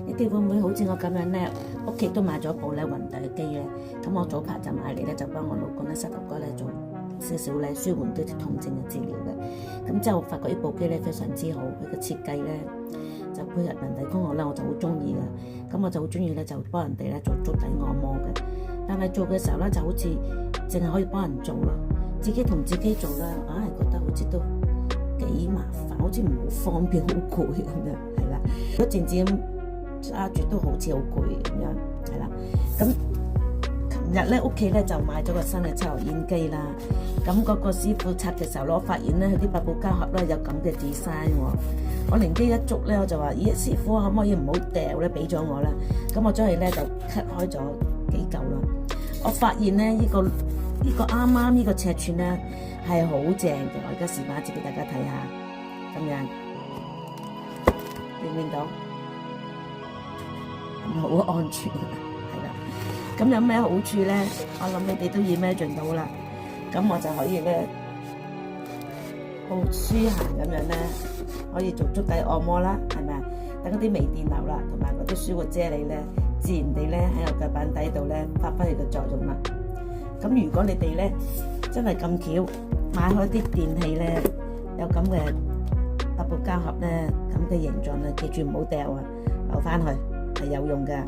你哋會唔會好似我咁樣咧？屋企都買咗部咧雲底機咧，咁我早排就買嚟咧，就幫我老公咧膝頭哥咧做少少咧舒緩啲痛症嘅治療嘅。咁之後發覺呢部機咧非常之好，佢嘅設計咧就配合人體工學咧，我就好中意嘅。咁我就好中意咧，就幫人哋咧做足底按摩嘅。但係做嘅時候咧，就好似淨係可以幫人做咯，自己同自己做咧，硬係覺得好似都幾麻煩，好似唔好方便，好攰咁樣，係啦。如果靜止咁揸住都好似好攰咁樣，係啦。咁琴日咧屋企咧就買咗個新嘅抽油煙機啦。咁嗰個師傅拆嘅時候咧，我發現咧佢啲發泡膠盒咧有咁嘅 design 喎。我靈機一觸咧，我就話：咦，師傅可唔可以唔好掉咧？俾咗我啦。咁我將佢咧就 cut 開咗幾嚿啦。我發現咧呢個啱啱呢個尺寸咧係好正嘅。我而家示範一次俾大家睇下，咁樣見唔見到？好安全啊，係啦。咁有咩好處咧？我諗你哋都已 imagine 到啦。咁我就可以咧好舒閒咁樣咧，可以做足底按摩啦，係咪啊？等嗰啲微電流啦，同埋嗰啲舒活啫喱咧，自然地咧喺我腳板底度咧發揮佢嘅作用啦。咁如果你哋咧真係咁巧買開啲電器咧，有咁嘅發泡膠盒咧，咁嘅形狀咧，記住唔好掉啊，留翻去係有用㗎。